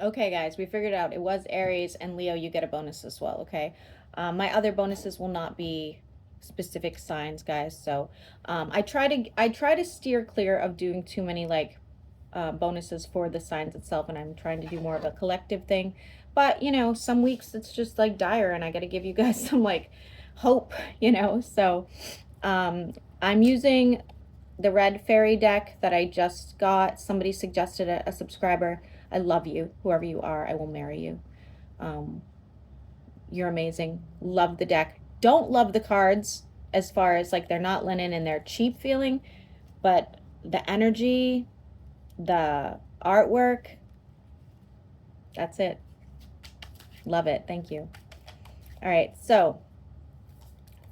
Okay, guys, we figured it out. It was Aries and Leo. You get a bonus as well, okay? My other bonuses will not be specific signs, guys. So I try to steer clear of doing too many like bonuses for the signs itself, and I'm trying to do more of a collective thing. But you know, some weeks it's just like dire, and I got to give you guys some like hope, you know. So um, I'm using the red fairy deck that I just got. Somebody suggested it, a subscriber. I love you, whoever you are. I will marry you. Um, you're amazing. Love the deck. Don't love the cards as far as like they're not linen and they're cheap feeling, but the energy, the artwork, that's it. Love it. Thank you. All right. So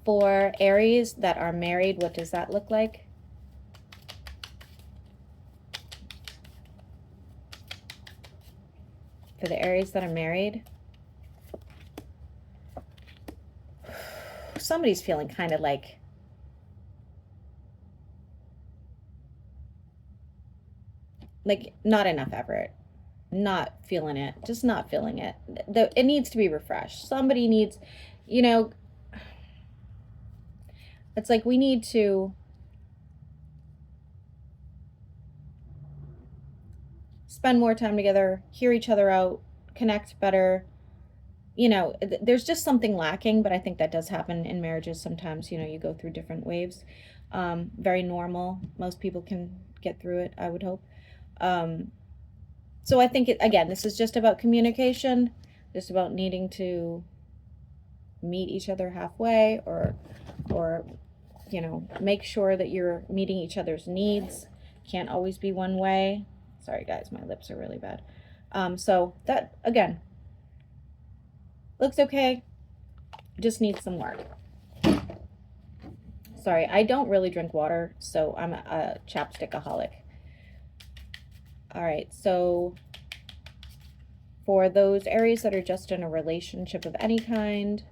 for Aries that are married, what does that look like? For the Aries that are married, somebody's feeling kind of like not enough effort, not feeling it, just not feeling it. It needs to be refreshed. Somebody needs, you know, it's like we need to spend more time together, hear each other out, connect better. You know, there's just something lacking, but I think that does happen in marriages sometimes. You know, you go through different waves. Very normal. Most people can get through it, I would hope. Um, so I think, again, this is just about communication, just about needing to meet each other halfway, or you know, make sure that you're meeting each other's needs. Can't always be one way. Sorry guys, my lips are really bad. So that, again, looks okay, just needs some work. Sorry, I don't really drink water, so I'm a chapstickaholic. All right, so for those Aries that are just in a relationship of any kind,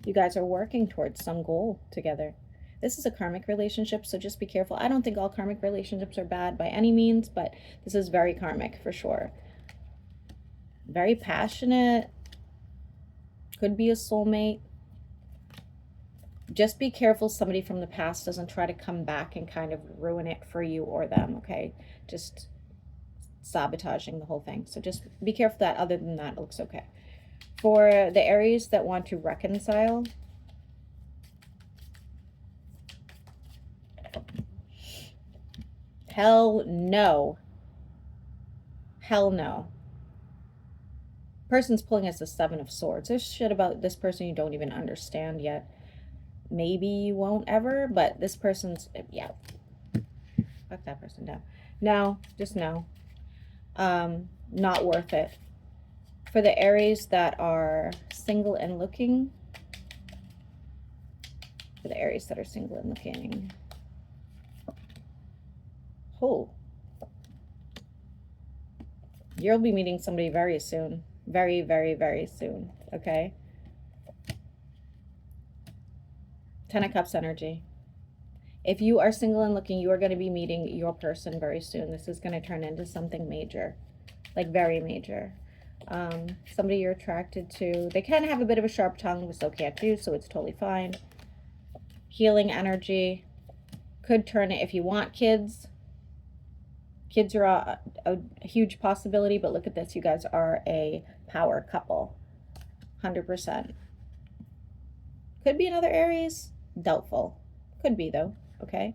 you guys are working towards some goal together. This is a karmic relationship, so just be careful. I don't think all karmic relationships are bad by any means, but this is very karmic for sure. Very passionate. Could be a soulmate. Just be careful somebody from the past doesn't try to come back and kind of ruin it for you or them, okay? Just sabotaging the whole thing. So just be careful that. Other than that, it looks okay. For the Aries that want to reconcile, hell no. Hell no. Person's pulling us the Seven of Swords. There's shit about this person you don't even understand yet. Maybe you won't ever, but this person's, yeah. Fuck that person down. No, just no. Not worth it. For the Aries that are single and looking, for the Aries that are single and looking, oh, you'll be meeting somebody very soon. Very, very, very soon. Okay. 10 of Cups energy. If you are single and looking, you are going to be meeting your person very soon. This is going to turn into something major, like very major. Somebody you're attracted to. They can have a bit of a sharp tongue, but still can't do, so it's totally fine. Healing energy. Could turn it if you want kids. Kids are a huge possibility, but look at this. You guys are a power couple. 100%. Could be another Aries. Doubtful. Could be, though. Okay.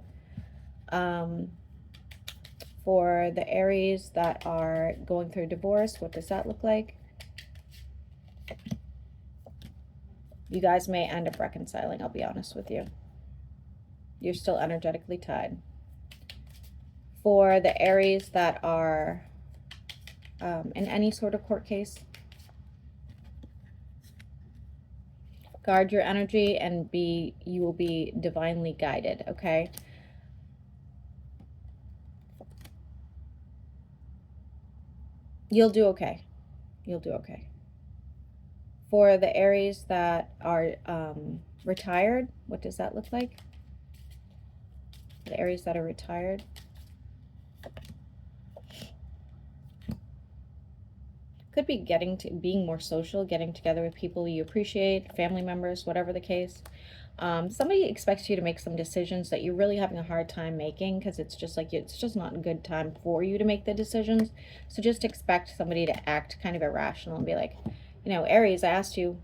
For the Aries that are going through divorce, what does that look like? You guys may end up reconciling, I'll be honest with you. You're still energetically tied. For the Aries that are in any sort of court case, guard your energy and you will be divinely guided, okay? You'll do okay. You'll do okay. For the Aries that are retired, what does that look like? The Aries that are retired. Could be being more social, getting together with people you appreciate, family members, whatever the case. Somebody expects you to make some decisions that you're really having a hard time making, because it's just like, it's just not a good time for you to make the decisions. So just expect somebody to act kind of irrational and be like, you know, Aries, I asked you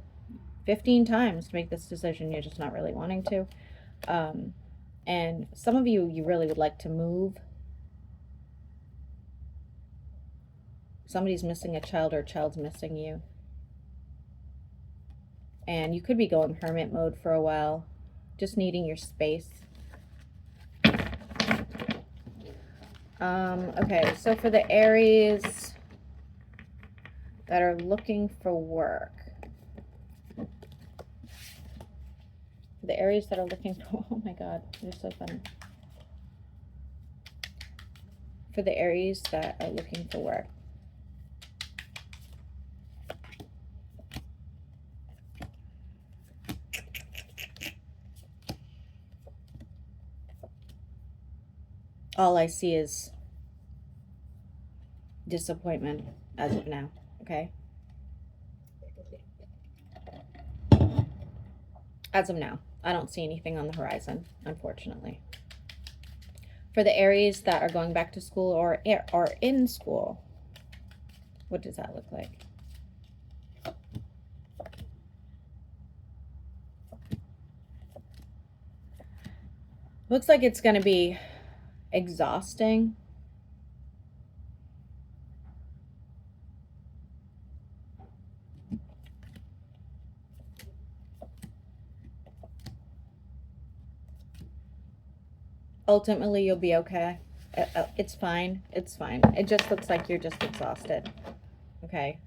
15 times to make this decision. You're just not really wanting to. And some of you really would like to move. Somebody's missing a child, or a child's missing you. And you could be going hermit mode for a while, just needing your space. Okay, so for the Aries that are looking for work, the Aries that are looking for, oh my God, they're so funny. For the Aries that are looking for work, all I see is disappointment as of now, okay? As of now, I don't see anything on the horizon, unfortunately. For the Aries that are going back to school or are in school, what does that look like? Looks like it's going to be exhausting. Ultimately, you'll be okay. It's fine. It's fine. It just looks like you're just exhausted. Okay.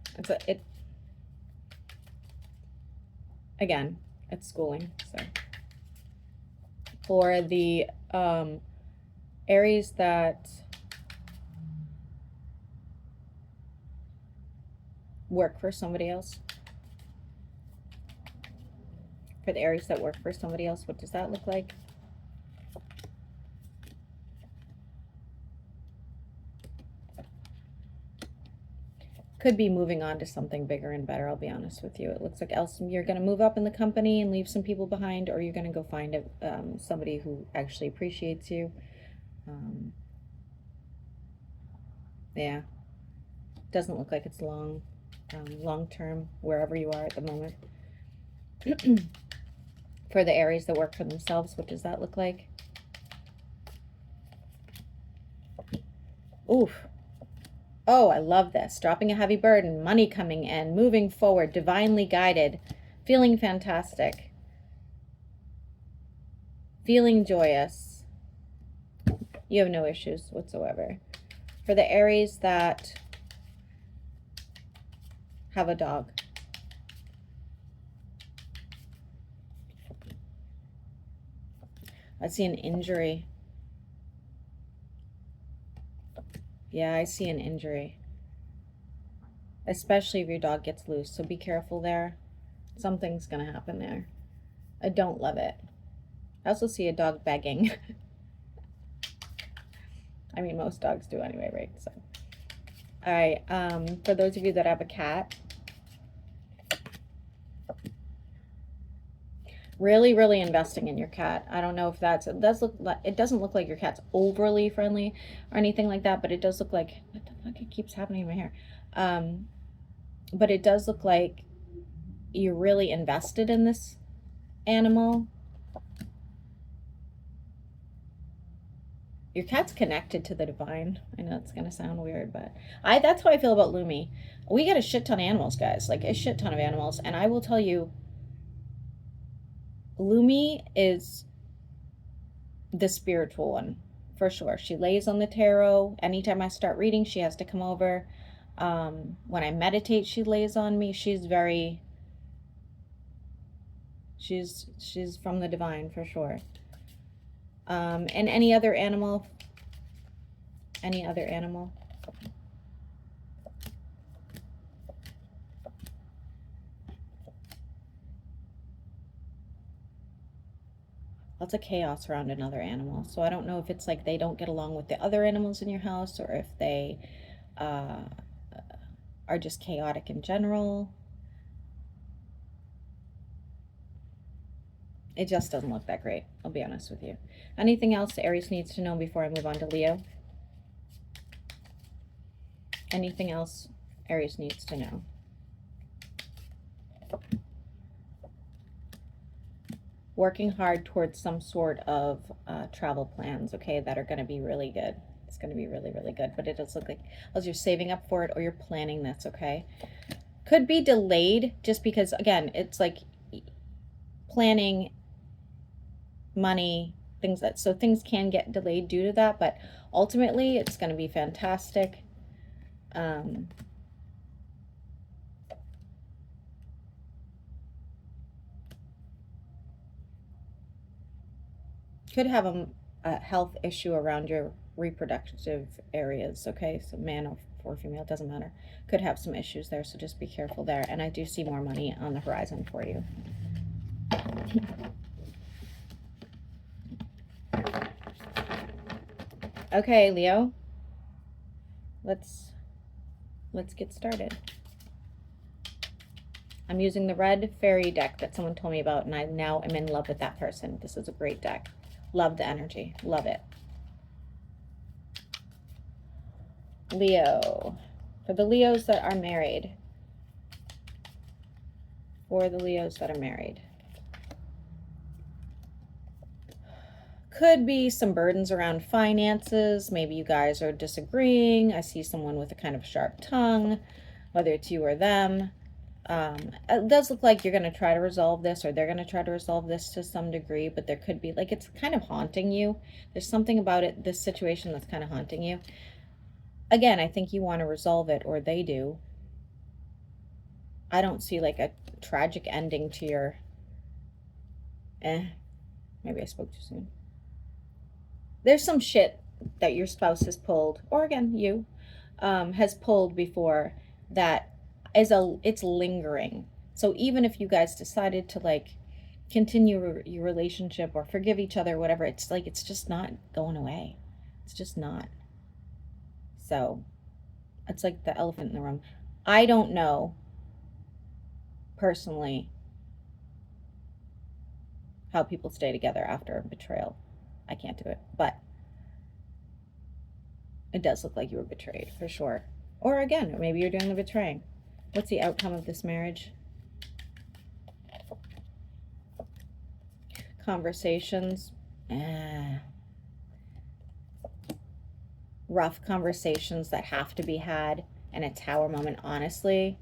Again, it's schooling. So for the Aries that work for somebody else, for the Aries that work for somebody else, what does that look like? Could be moving on to something bigger and better, I'll be honest with you. It looks like you're going to move up in the company and leave some people behind, or you're going to go find somebody who actually appreciates you. Yeah. Doesn't look like it's long term, wherever you are at the moment. For the Aries that work for themselves, what does that look like? Oof. Oh, I love this. Dropping a heavy burden, money coming in, moving forward, divinely guided, feeling fantastic, feeling joyous. You have no issues whatsoever. For the Aries that have a dog, I see an injury. Yeah, I see an injury. Especially if your dog gets loose. So be careful there. Something's going to happen there. I don't love it. I also see a dog begging. I mean, most dogs do anyway, right? So, all right. For those of you that have a cat, really, really investing in your cat. I don't know if it doesn't look like your cat's overly friendly or anything like that, but it does look like, what the fuck, it keeps happening in my hair. But it does look like you're really invested in this animal. Your cat's connected to the divine. I know it's gonna sound weird, but that's how I feel about Lumi. We get a shit ton of animals, guys, like a shit ton of animals, and I will tell you, Lumi is the spiritual one, for sure. She lays on the tarot. Anytime I start reading, she has to come over. When I meditate, she lays on me. She's from the divine, for sure. And any other animal? Lots of chaos around another animal. So I don't know if it's like they don't get along with the other animals in your house, or if they are just chaotic in general. It just doesn't look that great, I'll be honest with you. Anything else Aries needs to know before I move on to Leo? Anything else Aries needs to know? Working hard towards some sort of travel plans, okay, that are going to be really good. It's going to be really, really good. But it does look like as you're saving up for it or you're planning this, okay? Could be delayed just because, again, it's like planning, money, things that, so things can get delayed due to that, but ultimately it's going to be fantastic. Could have a health issue around your reproductive areas, okay? So man or female, doesn't matter. Could have some issues there, so just be careful there. And I do see more money on the horizon for you. Okay, Leo. Let's get started. I'm using the red fairy deck that someone told me about, and I now am in love with that person. This is a great deck. Love the energy. Love it. Leo. For the Leos that are married. For the Leos that are married. Could be some burdens around finances. Maybe you guys are disagreeing. I see someone with a kind of sharp tongue, whether it's you or them. It does look like you're going to try to resolve this, or they're going to try to resolve this to some degree, but there could be, like, it's kind of haunting you. There's something about it, this situation, that's kind of haunting you. Again, I think you want to resolve it, or they do. I don't see like a tragic ending to your, maybe I spoke too soon. There's some shit that your spouse has pulled, or again, you, has pulled before that it's lingering. So even if you guys decided to like continue your relationship or forgive each other, whatever, it's like, it's just not going away. It's just not. So it's like the elephant in the room. I don't know personally how people stay together after a betrayal. I can't do it, but it does look like you were betrayed for sure. Or again, maybe you're doing the betraying. What's the outcome of this marriage? Conversations. Rough conversations that have to be had in a tower moment, honestly.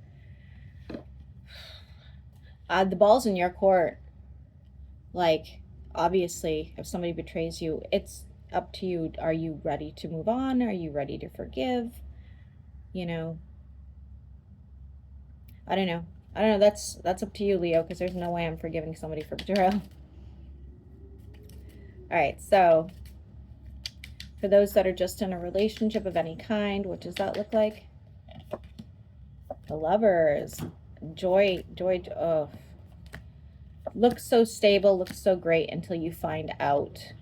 The ball's in your court. Like, obviously, if somebody betrays you, it's up to you. Are you ready to move on? Are you ready to forgive? You know, I don't know. That's up to you, Leo, because there's no way I'm forgiving somebody for betrayal. All right, so for those that are just in a relationship of any kind, what does that look like? The Lovers. Joy. Oh, looks so stable, looks so great until you find out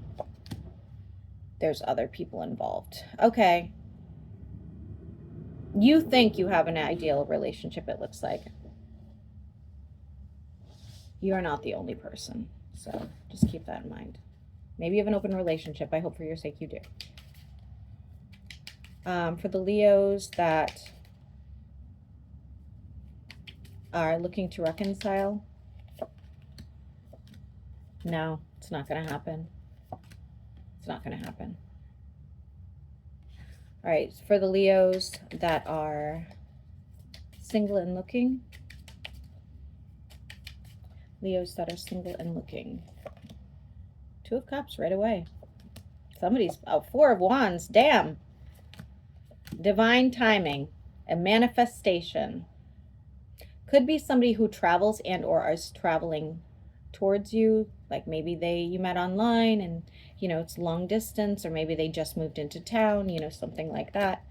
there's other people involved. Okay. You think you have an ideal relationship, it looks like. You're not the only person, so just keep that in mind. Maybe you have an open relationship. I hope for your sake you do. For the Leos that are looking to reconcile, no, it's not going to happen. It's not going to happen. All right, for the Leos that are single and looking, Leos that are single and looking, Two of Cups right away. Somebody's, oh, Four of Wands, damn. Divine timing, a manifestation. Could be somebody who travels and or is traveling towards you. Like maybe you met online and, you know, it's long distance, or maybe they just moved into town, you know, something like that.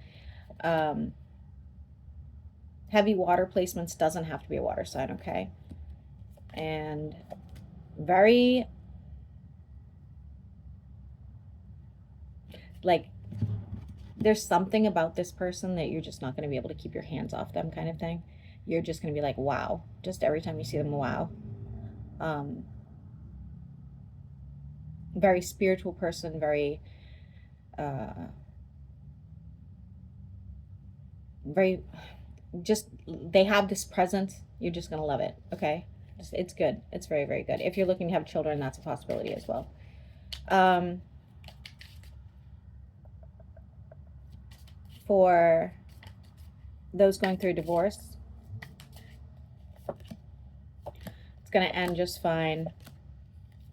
Heavy water placements, doesn't have to be a water sign, okay? And very, like, there's something about this person that you're just not going to be able to keep your hands off them, kind of thing. You're just going to be like, wow, just every time you see them, wow. Very spiritual person, very very, just, they have this presence. You're just going to love it. Okay. It's good. It's very, very good. If you're looking to have children, that's a possibility as well. For those going through divorce, it's going to end just fine.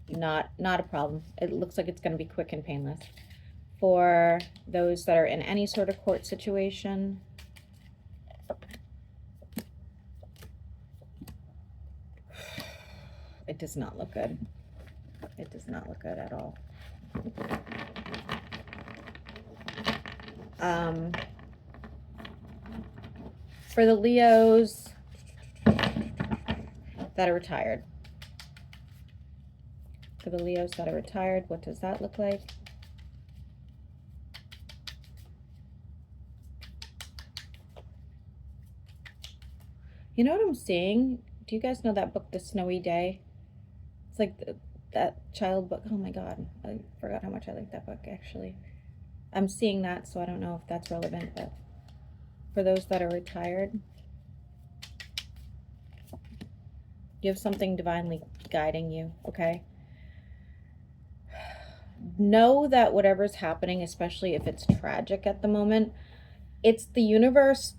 Not a problem. It looks like it's going to be quick and painless. For those that are in any sort of court situation, it does not look good. It does not look good at all. For the Leos that are retired. For the Leos that are retired, what does that look like? You know what I'm seeing? Do you guys know that book, The Snowy Day? It's like that child book. Oh my God. I forgot how much I like that book, actually. I'm seeing that, so I don't know if that's relevant, but for those that are retired, you have something divinely guiding you, okay? Know that whatever's happening, especially if it's tragic at the moment, it's the universe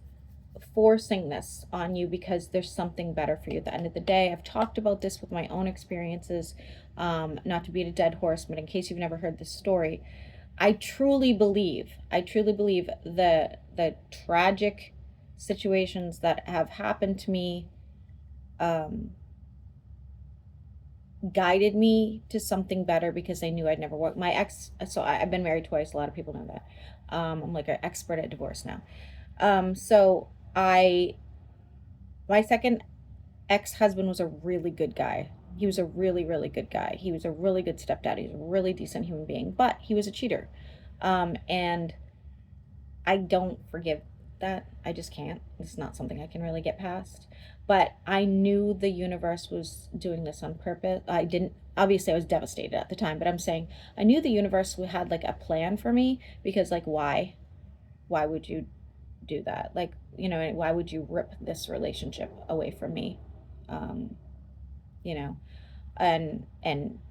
forcing this on you because there's something better for you at the end of the day. I've talked about this with my own experiences, not to beat a dead horse, but in case you've never heard this story, I truly believe the tragic situations that have happened to me guided me to something better because I knew I'd never work. My ex, so I've been married twice. A lot of people know that. I'm like an expert at divorce now. So my second ex-husband was a really good guy. He was a really, really good guy. He was a really good stepdad. He was a really decent human being, but he was a cheater. And I don't forgive that. I just can't. It's not something I can really get past. But I knew the universe was doing this on purpose. Obviously I was devastated at the time, but I'm saying I knew the universe had like a plan for me because like, why would you do that? Like, you know, why would you rip this relationship away from me? You know, and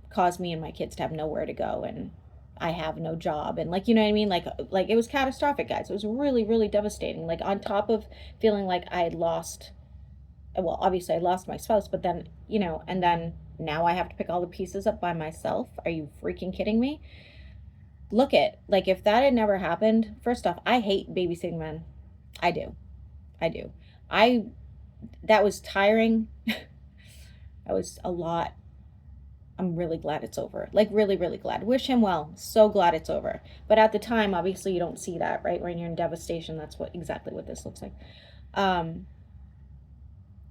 cause me and my kids to have nowhere to go, and I have no job, and like, you know what I mean? Like it was catastrophic, guys. It was really, really devastating. Like on top of feeling like I had lost, well, obviously I lost my spouse, but then, you know, and then now I have to pick all the pieces up by myself. Are you freaking kidding me? Look at, like, if that had never happened, first off, I hate babysitting men. I do. That was tiring. That was a lot. I'm really glad it's over. Like, really, really glad. Wish him well. So glad it's over. But at the time, obviously, you don't see that, right? When you're in devastation, that's exactly what this looks like.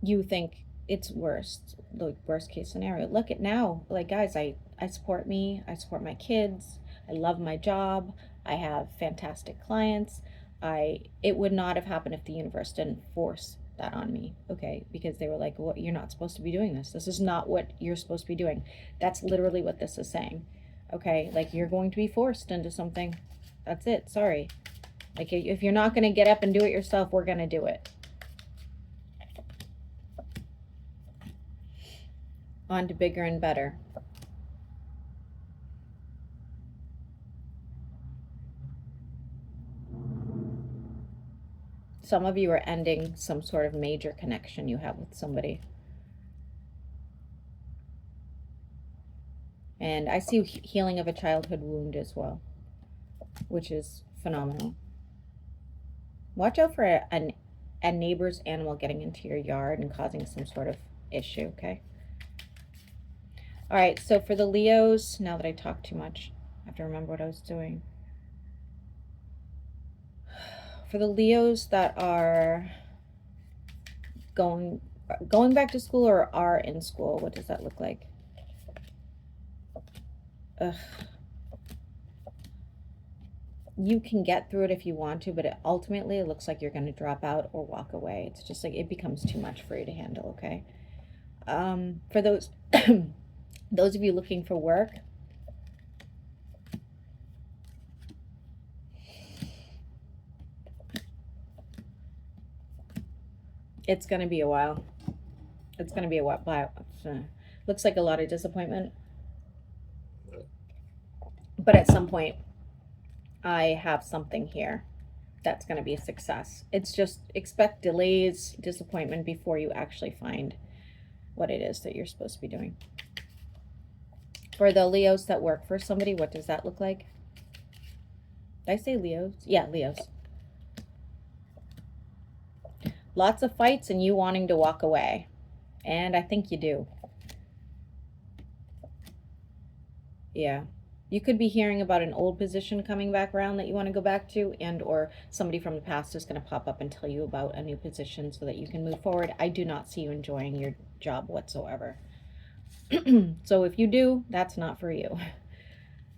You think it's worst, the worst case scenario. Look at now. Like, guys, I support me. I support my kids. I love my job. I have fantastic clients. It would not have happened if the universe didn't force that on me, okay? Because they were like, well, you're not supposed to be doing this. This is not what you're supposed to be doing. That's literally what this is saying, okay? Like, you're going to be forced into something. That's it. Sorry. Like, if you're not going to get up and do it yourself, we're going to do it. On to bigger and better. Some of you are ending some sort of major connection you have with somebody. And I see healing of a childhood wound as well, which is phenomenal. Watch out for a neighbor's animal getting into your yard and causing some sort of issue, okay? All right, so for the Leos, now that I talked too much, I have to remember what I was doing. For the Leos that are going back to school or are in school, what does that look like? you can get through it if you want to, but ultimately it looks like you're going to drop out or walk away. It's just like it becomes too much for you to handle, okay? For those those of you looking for work, it's going to be a while. It's going to be a while. Looks like a lot of disappointment. But at some point, I have something here that's going to be a success. It's just expect delays, disappointment before you actually find what it is that you're supposed to be doing. For the Leos that work for somebody, what does that look like? Did I say Leos? Yeah, Leos. Lots of fights and you wanting to walk away. And I think you do. Yeah. You could be hearing about an old position coming back around that you want to go back to, and or somebody from the past is going to pop up and tell you about a new position so that you can move forward. I do not see you enjoying your job whatsoever. So if you do, that's not for you.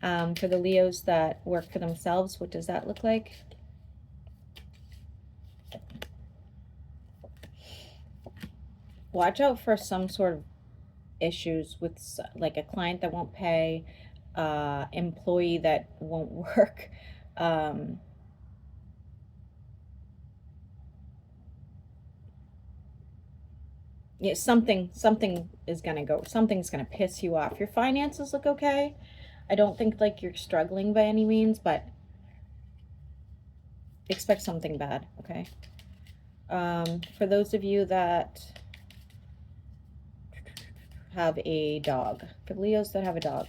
For the Leos that work for themselves, what does that look like? Watch out for some sort of issues with like a client that won't pay, employee that won't work. Yeah, something is going to go. Something's going to piss you off. Your finances look okay. I don't think like you're struggling by any means, but expect something bad, okay? For those of you that have a dog, for Leos that have a dog,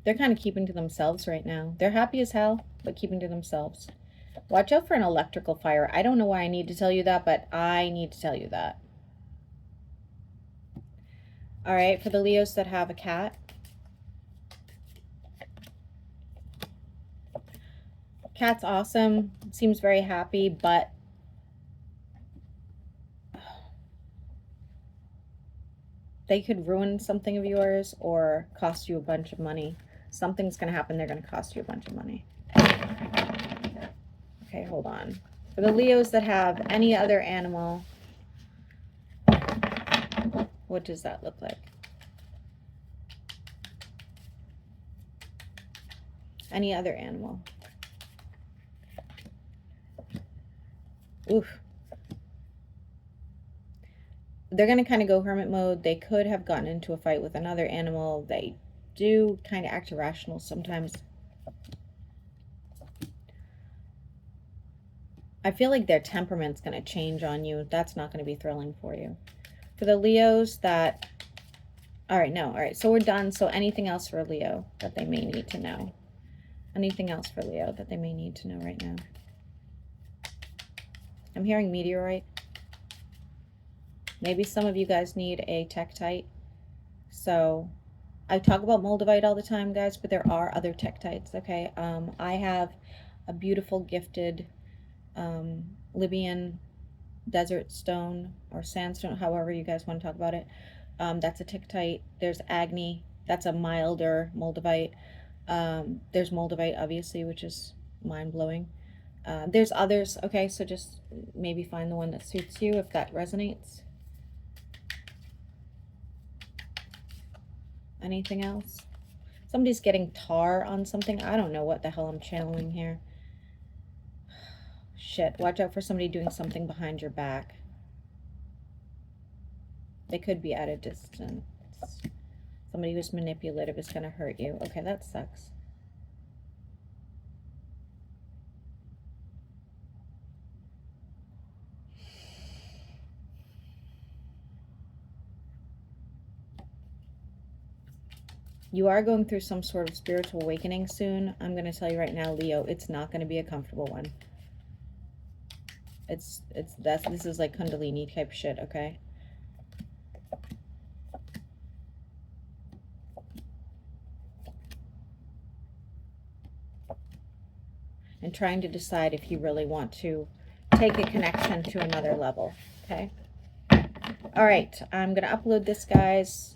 they're kind of keeping to themselves right now. They're happy as hell, but keeping to themselves. Watch out for an electrical fire. I don't know why I need to tell you that, but I need to tell you that. All right, for the Leos that have a cat, cat's awesome. Seems very happy, but they could ruin something of yours or cost you a bunch of money. Something's going to happen. They're going to cost you a bunch of money. Okay, hold on. For the Leos that have any other animal, what does that look like? Any other animal. Oof. They're going to kind of go hermit mode. They could have gotten into a fight with another animal. They do kind of act irrational sometimes. I feel like their temperament's going to change on you. That's not going to be thrilling for you. For the Leos that... All right, so we're done. So anything else for Leo that they may need to know? Anything else for Leo that they may need to know right now? I'm hearing meteorite. Maybe some of you guys need a tektite. So I talk about moldavite all the time, guys, but there are other tektites, okay? I have a beautiful gifted Libyan desert stone or sandstone, however you guys want to talk about it. That's a tektite. There's Agni. That's a milder moldavite. There's moldavite, obviously, which is mind-blowing. There's others, okay? So just maybe find the one that suits you if that resonates. Anything else? Somebody's getting tar on something. I don't know what the hell I'm channeling here. Shit, watch out for somebody doing something behind your back. They could be at a distance. Somebody who's manipulative is going to hurt you. Okay, that sucks. You are going through some sort of spiritual awakening soon. I'm going to tell you right now, Leo, it's not going to be a comfortable one. This is like Kundalini type shit, okay? And trying to decide if you really want to take a connection to another level, okay? All right, I'm going to upload this, guys.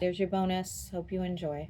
There's your bonus. Hope you enjoy.